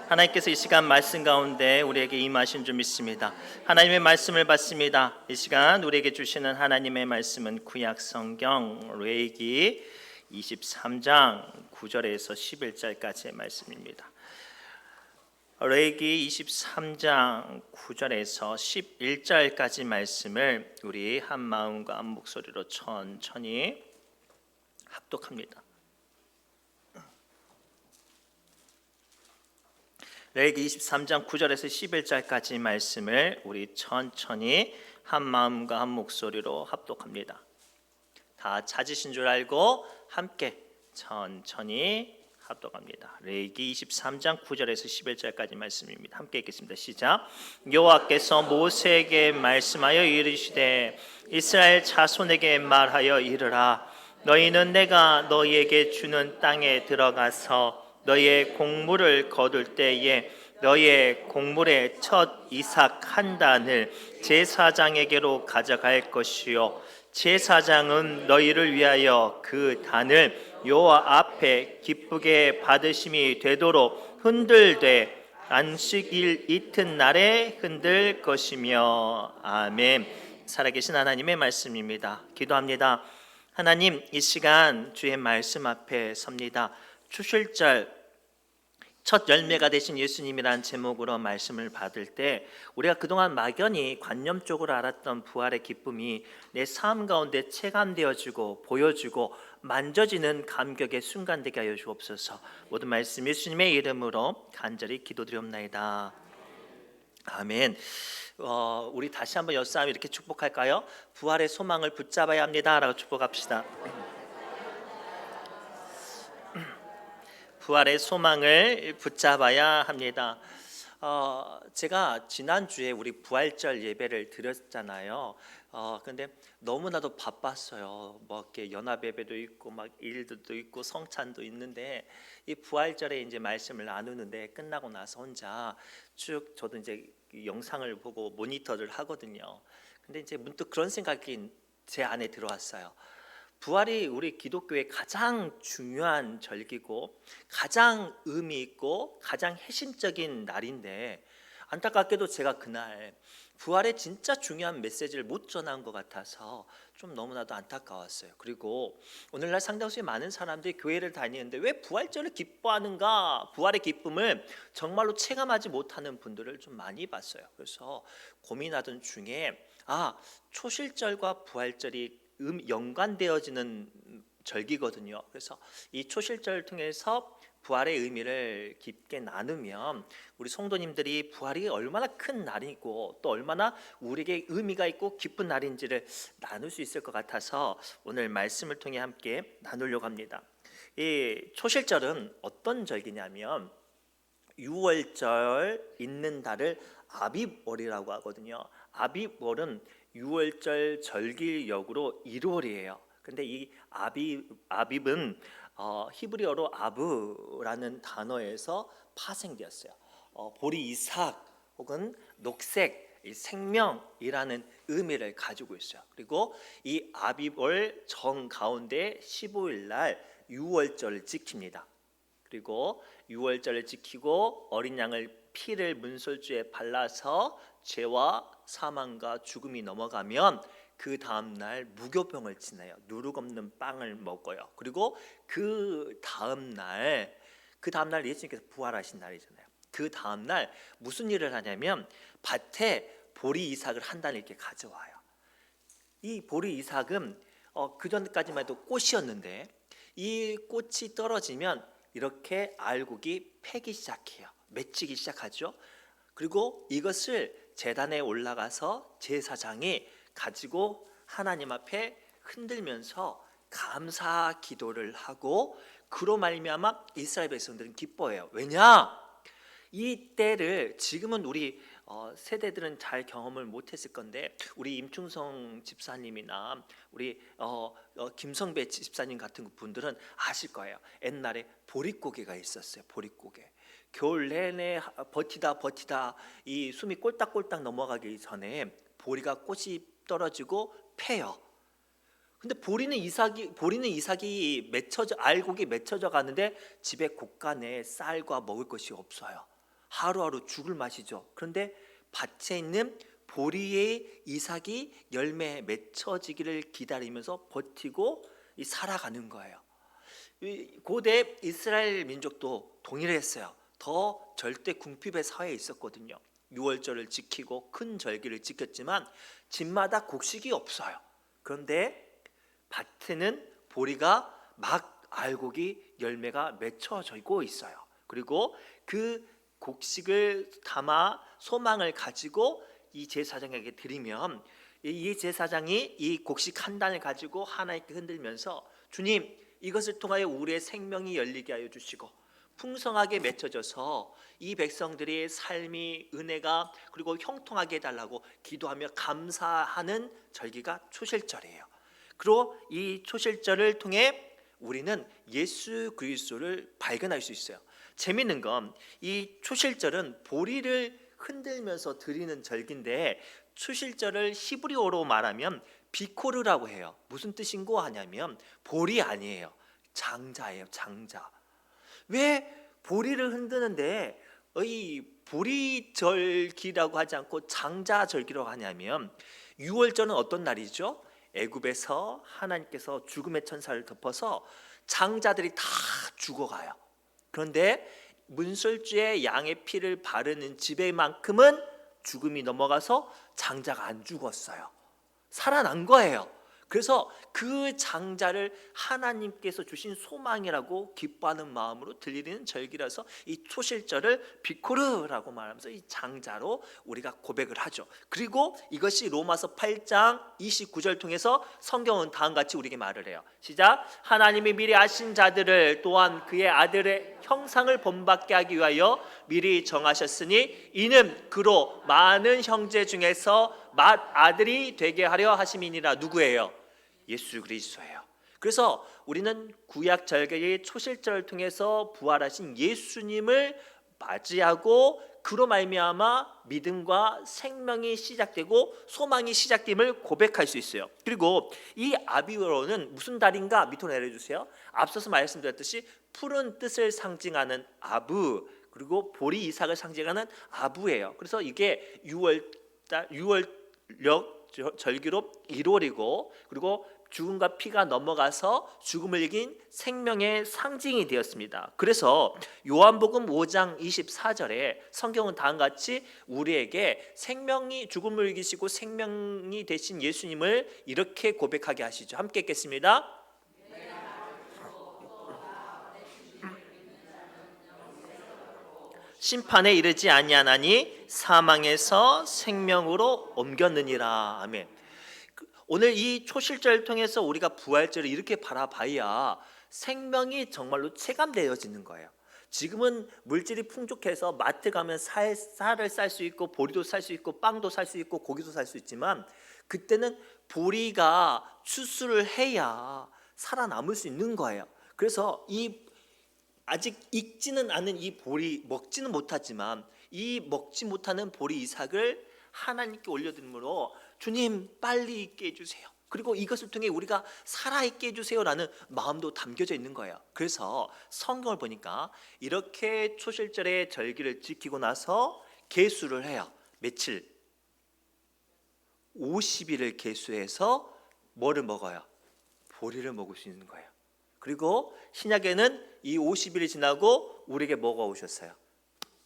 하나님께서 이 시간 말씀 가운데 우리에게 임하신 줄 믿습니다. 하나님의 말씀을 받습니다. 이 시간 우리에게 주시는 하나님의 말씀은 구약 성경 레위기 23장 9절에서 11절까지의 말씀입니다. 레위기 23장 9절에서 11절까지 말씀을 우리 한 마음과 한 목소리로 천천히 합독합니다. 레위기 23장 9절에서 11절까지 말씀을 우리 천천히 한 마음과 한 목소리로 합독합니다. 다 찾으신 줄 알고 함께 천천히 합독합니다. 레위기 23장 9절에서 11절까지 말씀입니다. 함께 읽겠습니다. 시작. 여호와께서 모세에게 말씀하여 이르시되 이스라엘 자손에게 말하여 이르라. 너희는 내가 너희에게 주는 땅에 들어가서 너희의 곡물을 거둘 때에 너희의 곡물의 첫 이삭 한 단을 제사장에게로 가져갈 것이요 제사장은 너희를 위하여 그 단을 여호와 앞에 기쁘게 받으심이 되도록 흔들되 안식일 이튿날에 흔들 것이며. 아멘. 살아계신 하나님의 말씀입니다. 기도합니다. 하나님, 이 시간 주의 말씀 앞에 섭니다. 추실절 첫 열매가 되신 예수님이란 제목으로 말씀을 받을 때 우리가 그동안 막연히 관념적으로 알았던 부활의 기쁨이 내 삶 가운데 체감되어지고 보여지고 만져지는 감격의 순간 되게 하여 주옵소서. 모든 말씀 예수님의 이름으로 간절히 기도드리옵나이다. 아멘. 우리 다시 한번 옆사람 이렇게 축복할까요? 부활의 소망을 붙잡아야 합니다 라고 축복합시다. 부활의 소망을 붙잡아야 합니다. 제가 지난주에 우리 부활절 예배를 드렸잖아요. 근데 너무나도 바빴어요. 뭐 이렇게 연합 예배도 있고 막 일들도 있고 성찬도 있는데 이 부활절에 이제 말씀을 나누는데 끝나고 나서 혼자 쭉 저도 이제 영상을 보고 모니터를 하거든요. 근데 이제 문득 그런 생각이 제 안에 들어왔어요. 부활이 우리 기독교의 가장 중요한 절기고 가장 의미 있고 가장 핵심적인 날인데 안타깝게도 제가 그날 부활의 진짜 중요한 메시지를 못 전한 것 같아서 좀 너무나도 안타까웠어요. 그리고 오늘날 상당수 많은 사람들이 교회를 다니는데 왜 부활절을 기뻐하는가, 부활의 기쁨을 정말로 체감하지 못하는 분들을 좀 많이 봤어요. 그래서 고민하던 중에 초실절과 부활절이 연관되어지는 절기거든요. 그래서 이 초실절을 통해서 부활의 의미를 깊게 나누면 우리 성도님들이 부활이 얼마나 큰 날이고 또 얼마나 우리에게 의미가 있고 기쁜 날인지를 나눌 수 있을 것 같아서 오늘 말씀을 통해 함께 나누려고 합니다. 이 초실절은 어떤 절기냐면 6월절 있는 달을 아빕월이라고 하거든요. 아빕월은 6월절 절기력으로 1월이에요. 근데 이 아빕은 히브리어로 아브라는 단어에서 파생되었어요. 보리 이삭 혹은 녹색, 생명이라는 의미를 가지고 있어요. 그리고 이 아빕월 정 가운데 15일 날 6월절을 지킵니다. 그리고 6월절을 지키고 어린 양을 피를 문설주에 발라서 죄와 사망과 죽음이 넘어가면 그 다음날 무교병을 지내요. 누룩 없는 빵을 먹어요. 그리고 그 다음날 예수님께서 부활하신 날이잖아요. 그 다음날 무슨 일을 하냐면 밭에 보리 이삭을 한 단 이렇게 가져와요. 이 보리 이삭은 그 전까지만 해도 꽃이었는데 이 꽃이 떨어지면 이렇게 알곡이 패기 시작해요. 맺히기 시작하죠. 그리고 이것을 제단에 올라가서 제사장이 가지고 하나님 앞에 흔들면서 감사 기도를 하고 그로 말미암아 이스라엘 백성들은 기뻐해요. 왜냐? 이 때를 지금은 우리 세대들은 잘 경험을 못했을 건데 우리 임충성 집사님이나 우리 김성배 집사님 같은 분들은 아실 거예요. 옛날에 보릿고개가 있었어요. 보릿고개. 겨울 내내 버티다 이 숨이 꼴딱꼴딱 넘어가기 전에 보리가 꽃이 떨어지고 패요. 근데 보리는 알곡이 맺혀져 가는데 집에 곳간에 쌀과 먹을 것이 없어요. 하루하루 죽을 맛이죠. 그런데 밭에 있는 보리의 이삭이 열매에 맺혀지기를 기다리면서 버티고 살아가는 거예요. 고대 이스라엘 민족도 동일했어요. 더 절대 궁핍의 사회에 있었거든요. 유월절을 지키고 큰 절기를 지켰지만 집마다 곡식이 없어요. 그런데 밭에는 보리가 막 알곡이 열매가 맺혀지고 있어요. 그리고 그 곡식을 담아 소망을 가지고 이 제사장에게 드리면 이 제사장이 이 곡식 한 단을 가지고 하나님께 흔들면서 주님, 이것을 통하여 우리의 생명이 열리게 하여 주시고 풍성하게 맺혀져서 이 백성들의 삶이 은혜가 그리고 형통하게 해달라고 기도하며 감사하는 절기가 초실절이에요. 그리고 이 초실절을 통해 우리는 예수 그리스도를 발견할 수 있어요. 재밌는 건 이 초실절은 보리를 흔들면서 드리는 절기인데 초실절을 히브리어로 말하면 비코르라고 해요. 무슨 뜻인고 하냐면 보리 아니에요. 장자예요. 장자. 왜 보리를 흔드는데 이 보리절기라고 하지 않고 장자절기라고 하냐면 유월절은 어떤 날이죠? 애굽에서 하나님께서 죽음의 천사를 덮어서 장자들이 다 죽어가요. 그런데 문설주에 양의 피를 바르는 집에만큼은 죽음이 넘어가서 장자가 안 죽었어요. 살아난 거예요. 그래서 그 장자를 하나님께서 주신 소망이라고 기뻐하는 마음으로 드리는 절기라서 이 초실절을 비코르라고 말하면서 이 장자로 우리가 고백을 하죠. 그리고 이것이 로마서 8장 29절 통해서 성경은 다음같이 우리에게 말을 해요. 시작. 하나님이 미리 아신 자들을 또한 그의 아들의 형상을 본받게 하기 위하여 미리 정하셨으니 이는 그로 많은 형제 중에서 맏아들이 되게 하려 하심이니라. 누구예요? 예수 그리스도예요. 그래서 우리는 구약 절기의 초실절을 통해서 부활하신 예수님을 맞이하고 그로 말미암아 믿음과 생명이 시작되고 소망이 시작됨을 고백할 수 있어요. 그리고 이 아비로는 무슨 달인가 밑으로 내려주세요. 앞서서 말씀드렸듯이 푸른 뜻을 상징하는 아부, 그리고 보리 이삭을 상징하는 아부예요. 그래서 이게 6월력 절기로 1월이고 그리고 죽음과 피가 넘어가서 죽음을 이긴 생명의 상징이 되었습니다. 그래서 요한복음 5장 24절에 성경은 다음같이 우리에게 생명이 죽음을 이기시고 생명이 되신 예수님을 이렇게 고백하게 하시죠. 함께 읽겠습니다. 심판에 이르지 아니하나니 사망에서 생명으로 옮겼느니라. 아멘. 오늘 이 초실절을 통해서 우리가 부활절을 이렇게 바라봐야 생명이 정말로 체감되어지는 거예요. 지금은 물질이 풍족해서 마트 가면 쌀을 쌀 수 있고 보리도 살 수 있고 빵도 살 수 있고 고기도 살 수 있지만 그때는 보리가 추수를 해야 살아남을 수 있는 거예요. 그래서 이 아직 익지는 않은 이 보리, 먹지는 못하지만 이 먹지 못하는 보리 이삭을 하나님께 올려드림으로 주님 빨리 있게 해주세요. 그리고 이것을 통해 우리가 살아있게 해주세요라는 마음도 담겨져 있는 거예요. 그래서 성경을 보니까 이렇게 초실절의 절기를 지키고 나서 계수를 해요. 며칠? 50일을 계수해서 뭐를 먹어요? 보리를 먹을 수 있는 거예요. 그리고 신약에는 이 50일이 지나고 우리에게 뭐가 오셨어요?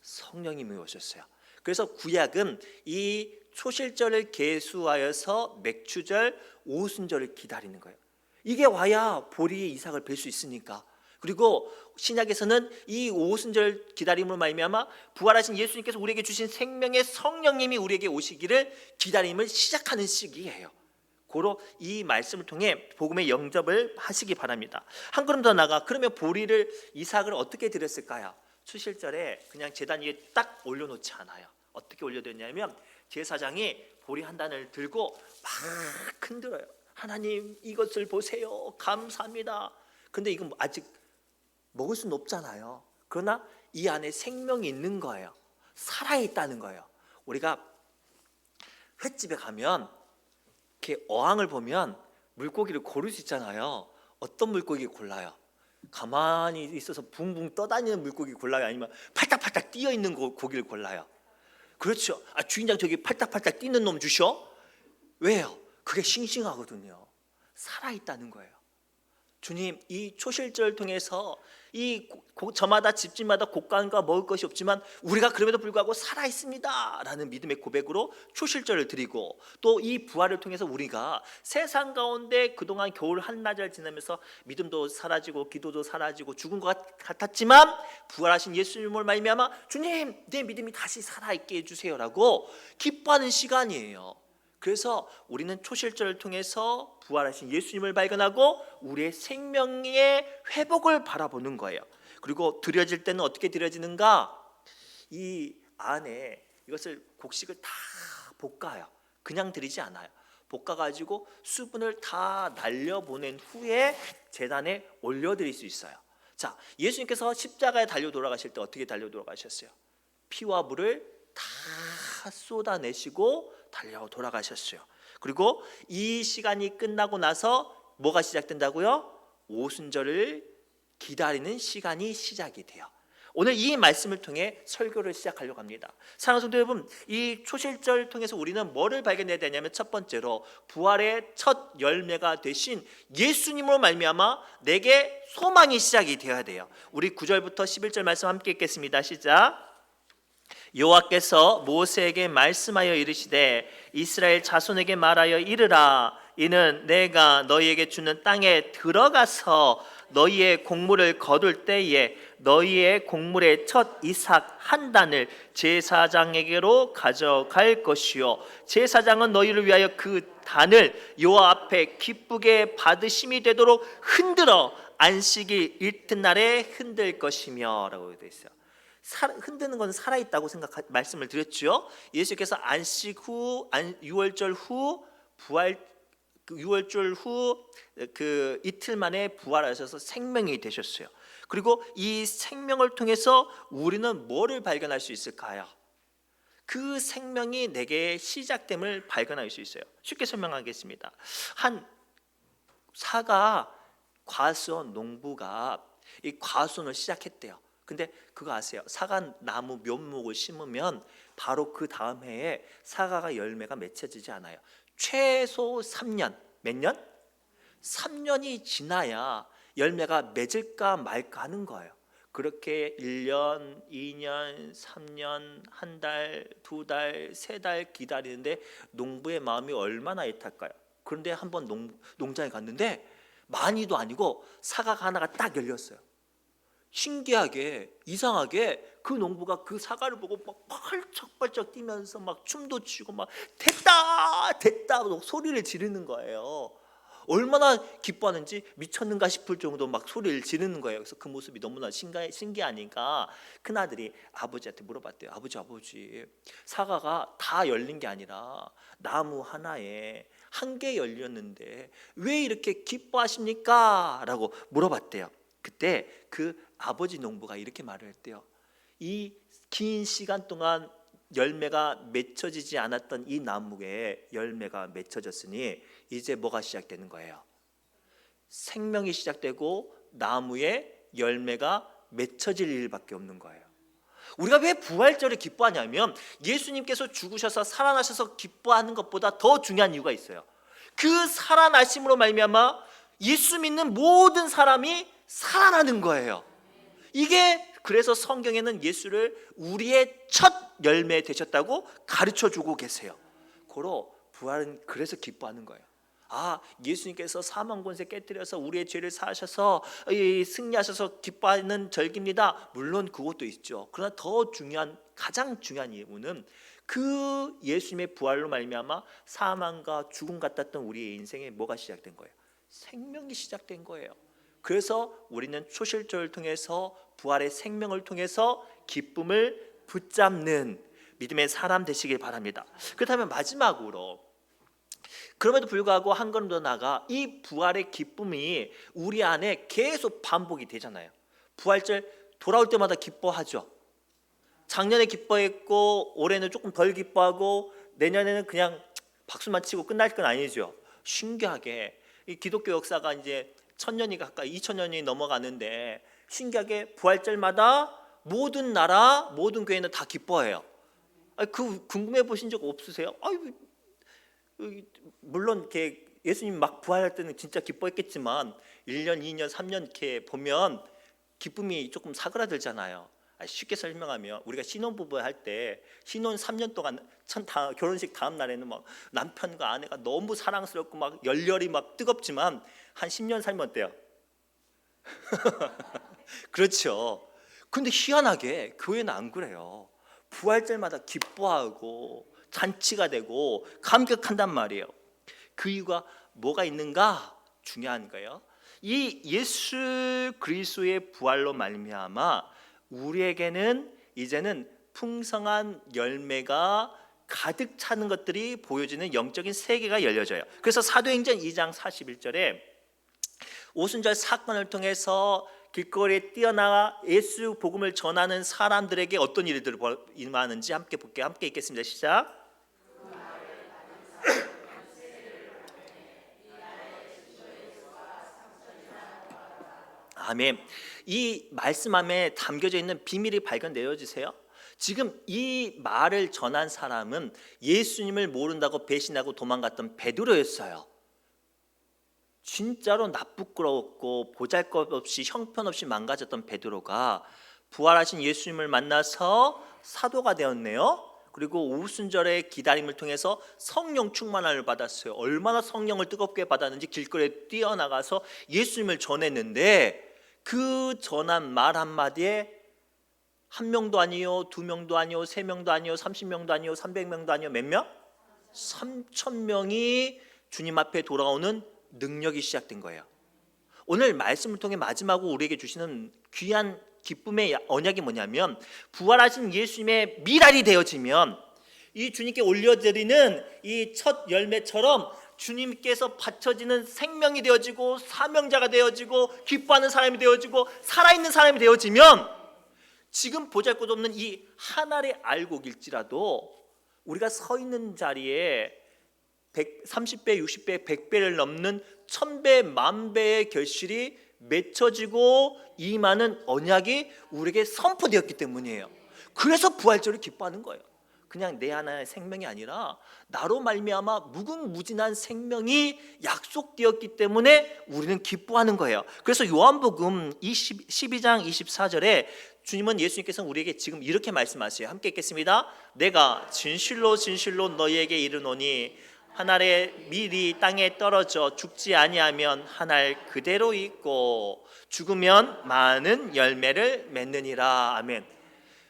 성령님이 오셨어요. 그래서 구약은 이 초실절을 계수하여서 맥추절, 오순절을 기다리는 거예요. 이게 와야 보리의 이삭을 뵐 수 있으니까. 그리고 신약에서는 이 오순절 기다림으로 말미암아 부활하신 예수님께서 우리에게 주신 생명의 성령님이 우리에게 오시기를 기다림을 시작하는 시기예요. 고로 이 말씀을 통해 복음의 영접을 하시기 바랍니다. 한 걸음 더 나가 그러면 보리를 이삭을 어떻게 드렸을까요? 초실절에 그냥 제단 위에 딱 올려놓지 않아요. 어떻게 올려드렸냐면 제사장이 보리 한 단을 들고 막 흔들어요. 하나님 이것을 보세요. 감사합니다. 근데 이건 아직 먹을 수는 없잖아요. 그러나 이 안에 생명이 있는 거예요. 살아있다는 거예요. 우리가 횟집에 가면 이렇게 어항을 보면 물고기를 고를 수 있잖아요. 어떤 물고기 골라요? 가만히 있어서 붕붕 떠다니는 물고기 골라요? 아니면 팔딱팔딱 뛰어 있는 고기를 골라요? 그렇죠. 주인장 저기 팔딱팔딱 뛰는 놈 주셔? 왜요? 그게 싱싱하거든요. 살아있다는 거예요. 주님, 이 초실절을 통해서 저마다 집집마다 곡간과 먹을 것이 없지만 우리가 그럼에도 불구하고 살아있습니다 라는 믿음의 고백으로 초실절을 드리고, 또 이 부활을 통해서 우리가 세상 가운데 그동안 겨울 한나절 지나면서 믿음도 사라지고 기도도 사라지고 죽은 것 같았지만 부활하신 예수님을 말미암아 주님, 내 믿음이 다시 살아있게 해주세요라고 기뻐하는 시간이에요. 그래서 우리는 초실절을 통해서 부활하신 예수님을 발견하고 우리의 생명의 회복을 바라보는 거예요. 그리고 드려질 때는 어떻게 드려지는가? 이 안에 이것을 곡식을 다 볶아요. 그냥 드리지 않아요. 볶아가지고 수분을 다 날려보낸 후에 제단에 올려드릴 수 있어요. 자, 예수님께서 십자가에 달려 돌아가실 때 어떻게 달려 돌아가셨어요? 피와 물을 다 쏟아내시고 달려 돌아가셨어요. 그리고 이 시간이 끝나고 나서 뭐가 시작된다고요? 오순절을 기다리는 시간이 시작이 돼요. 오늘 이 말씀을 통해 설교를 시작하려고 합니다. 사랑하는 성도 여러분, 이 초실절 통해서 우리는 뭐를 발견해야 되냐면, 첫 번째로 부활의 첫 열매가 되신 예수님으로 말미암아 내게 소망이 시작이 되어야 돼요. 우리 9절부터 11절 말씀 함께 읽겠습니다. 시작. 여호와께서 모세에게 말씀하여 이르시되 이스라엘 자손에게 말하여 이르라. 이는 내가 너희에게 주는 땅에 들어가서 너희의 곡물을 거둘 때에 너희의 곡물의 첫 이삭 한 단을 제사장에게로 가져갈 것이요, 제사장은 너희를 위하여 그 단을 여호와 앞에 기쁘게 받으심이 되도록 흔들어 안식일 이튿날에 흔들 것이며 라고 되어 있어요. 흔드는 건 살아있다고 말씀을 드렸죠. 예수께서 안식 후 6월절 후 부활, 6월절 후 그 이틀 만에 부활하셔서 생명이 되셨어요. 그리고 이 생명을 통해서 우리는 뭐를 발견할 수 있을까요? 그 생명이 내게 시작됨을 발견할 수 있어요. 쉽게 설명하겠습니다. 한 사과 과수원 농부가 이 과수원을 시작했대요. 근데 그거 아세요? 사과 나무 묘목을 심으면 바로 그 다음 해에 사과가 열매가 맺혀지지 않아요. 최소 3년. 몇 년? 3년이 지나야 열매가 맺을까 말까 하는 거예요. 그렇게 1년, 2년, 3년, 한 달, 두 달, 세 달 기다리는데 농부의 마음이 얼마나 애탈까요? 그런데 한번 농장에 갔는데 많이도 아니고 사과가 하나가 딱 열렸어요. 신기하게, 이상하게 그 농부가 그 사과를 보고 막 펄쩍펄쩍 뛰면서 막 춤도 추고 막 됐다 됐다 소리를 지르는 거예요. 얼마나 기뻐하는지 미쳤는가 싶을 정도 막 소리를 지르는 거예요. 그래서 그 모습이 너무나 신기하니까 큰아들이 아버지한테 물어봤대요. 아버지, 사과가 다 열린 게 아니라 나무 하나에 한 개 열렸는데 왜 이렇게 기뻐하십니까? 라고 물어봤대요. 그때 그 아버지 농부가 이렇게 말을 했대요. 이 긴 시간 동안 열매가 맺혀지지 않았던 이 나무에 열매가 맺혀졌으니 이제 뭐가 시작되는 거예요? 생명이 시작되고 나무에 열매가 맺혀질 일밖에 없는 거예요. 우리가 왜 부활절을 기뻐하냐면 예수님께서 죽으셔서 살아나셔서 기뻐하는 것보다 더 중요한 이유가 있어요. 그 살아나심으로 말미암아 예수 믿는 모든 사람이 살아나는 거예요. 이게 그래서 성경에는 예수를 우리의 첫 열매 되셨다고 가르쳐주고 계세요. 고로 부활은 그래서 기뻐하는 거예요. 예수님께서 사망 권세 깨뜨려서 우리의 죄를 사하셔서 승리하셔서 기뻐하는 절기입니다. 물론 그것도 있죠. 그러나 더 중요한, 가장 중요한 이유는 그 예수님의 부활로 말미암아 사망과 죽음 같았던 우리의 인생에 뭐가 시작된 거예요? 생명이 시작된 거예요. 그래서 우리는 초실절을 통해서 부활의 생명을 통해서 기쁨을 붙잡는 믿음의 사람 되시길 바랍니다. 그렇다면 마지막으로, 그럼에도 불구하고 한 걸음 더 나아가 이 부활의 기쁨이 우리 안에 계속 반복이 되잖아요. 부활절 돌아올 때마다 기뻐하죠. 작년에 기뻐했고 올해는 조금 덜 기뻐하고 내년에는 그냥 박수만 치고 끝날 건 아니죠. 신기하게 이 기독교 역사가 이제 천년이 가까이 2000년이 넘어가는데 신기하게 부활절마다 모든 나라 모든 교회는 다 기뻐해요. 그 궁금해 보신 적 없으세요? 물론 이렇게 예수님 막 부활할 때는 진짜 기뻐했겠지만 1년, 2년, 3년 이렇게 보면 기쁨이 조금 사그라들잖아요. 쉽게 설명하면 우리가 신혼부부 할 때 신혼 3년 동안 결혼식 다음 날에는 막 남편과 아내가 너무 사랑스럽고 막 열렬히 막 뜨겁지만 한 10년 살면 어때요? 그렇죠. 근데 희한하게 교회는 안 그래요. 부활절마다 기뻐하고 잔치가 되고 감격한단 말이에요. 그 이유가 뭐가 있는가? 중요한 거예요. 이 예수 그리스도의 부활로 말미암아 우리에게는 이제는 풍성한 열매가 가득 차는 것들이 보여지는 영적인 세계가 열려져요. 그래서 사도행전 2장 41절에 오순절 사건을 통해서 길거리에 뛰어나가 예수 복음을 전하는 사람들에게 어떤 일들이 임하는지 함께 볼게요. 함께 읽겠습니다. 시작. 아멘. 이 말씀 안에 담겨져 있는 비밀이 발견되어 주세요. 지금 이 말을 전한 사람은 예수님을 모른다고 배신하고 도망갔던 베드로였어요. 진짜로 나쁘끄러웠고 보잘것없이 형편없이 망가졌던 베드로가 부활하신 예수님을 만나서 사도가 되었네요. 그리고 오순절의 기다림을 통해서 성령 충만함을 받았어요. 얼마나 성령을 뜨겁게 받았는지 길거리에 뛰어나가서 예수님을 전했는데 그 전한 말 한마디에 1명도 아니요, 2명도 아니요, 3명도 아니요, 30명도 아니요, 300명도 아니요, 몇 명? 3000명이 주님 앞에 돌아오는 능력이 시작된 거예요. 오늘 말씀을 통해 마지막으로 우리에게 주시는 귀한 기쁨의 언약이 뭐냐면 부활하신 예수님의 미랄이 되어지면 이 주님께 올려드리는 이 첫 열매처럼 주님께서 바쳐지는 생명이 되어지고 사명자가 되어지고 기뻐하는 사람이 되어지고 살아있는 사람이 되어지면 지금 보잘것없는 이 하나의 알곡일지라도 우리가 서 있는 자리에 30배, 60배, 100배를 넘는 1000배, 만배의 결실이 맺혀지고 임하는 언약이 우리에게 선포되었기 때문이에요. 그래서 부활절을 기뻐하는 거예요. 그냥 내 하나의 생명이 아니라 나로 말미암아 무궁무진한 생명이 약속되었기 때문에 우리는 기뻐하는 거예요. 그래서 요한복음 12장 24절에 주님은 예수님께서 우리에게 지금 이렇게 말씀하세요. 함께 읽겠습니다. 내가 진실로 진실로 너희에게 이르노니 한 알의 밀이 땅에 떨어져 죽지 아니하면 한 알 그대로 있고 죽으면 많은 열매를 맺느니라. 아멘.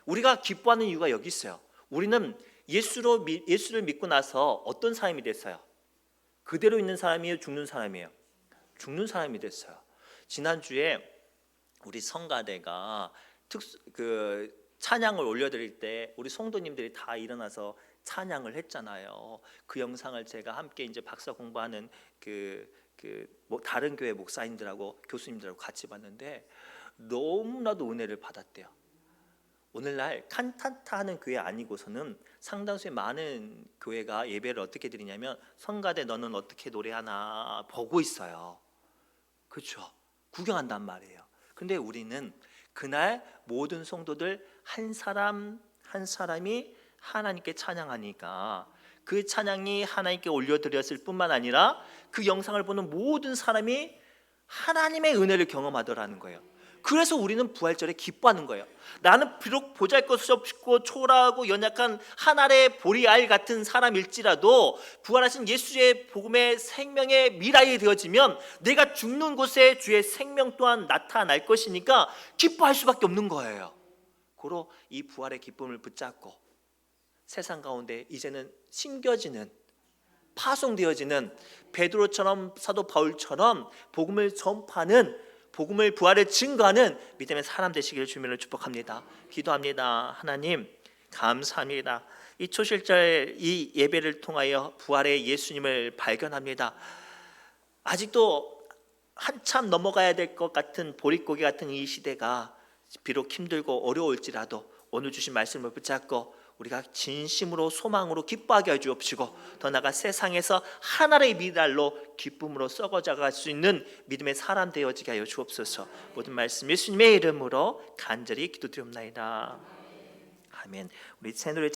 우리가 기뻐하는 이유가 여기 있어요. 우리는 예수를 믿고 나서 어떤 사람이 됐어요? 그대로 있는 사람이에요? 죽는 사람이에요? 죽는 사람이 됐어요. 지난주에 우리 성가대가 찬양을 올려드릴 때 우리 성도님들이 다 일어나서 찬양을 했잖아요. 그 영상을 제가 함께 이제 박사 공부하는 다른 교회 목사님들하고 교수님들하고 같이 봤는데 너무나도 은혜를 받았대요. 오늘날 칸타타 하는 교회 아니고서는 상당수의 많은 교회가 예배를 어떻게 드리냐면 성가대 너는 어떻게 노래하나 보고 있어요. 그렇죠? 구경한단 말이에요. 근데 우리는 그날 모든 성도들 한 사람 한 사람이 하나님께 찬양하니까 그 찬양이 하나님께 올려드렸을 뿐만 아니라 그 영상을 보는 모든 사람이 하나님의 은혜를 경험하더라는 거예요. 그래서 우리는 부활절에 기뻐하는 거예요. 나는 비록 보잘것없고 초라하고 연약한 한 알의 보리알 같은 사람일지라도 부활하신 예수의 복음의 생명의 미랄이 되어지면 내가 죽는 곳에 주의 생명 또한 나타날 것이니까 기뻐할 수밖에 없는 거예요. 고로 이 부활의 기쁨을 붙잡고 세상 가운데 이제는 심겨지는 파송되어지는 베드로처럼 사도 바울처럼 복음을 전파하는 복음을 부활을 증거하는 믿음의 사람 되시기를 주님으로 축복합니다. 기도합니다. 하나님 감사합니다. 이 초실절 이 예배를 통하여 부활의 예수님을 발견합니다. 아직도 한참 넘어가야 될 것 같은 보릿고개 같은 이 시대가 비록 힘들고 어려울지라도 오늘 주신 말씀을 붙잡고 우리가 진심으로 소망으로 기뻐하게 해 주옵시고 더 나아가 세상에서 하나의 미랄로 기쁨으로 썩어져갈 수 있는 믿음의 사람 되어지게 하여 주옵소서. 모든 말씀 예수님의 이름으로 간절히 기도드리옵나이다. 아멘. 우리 새노래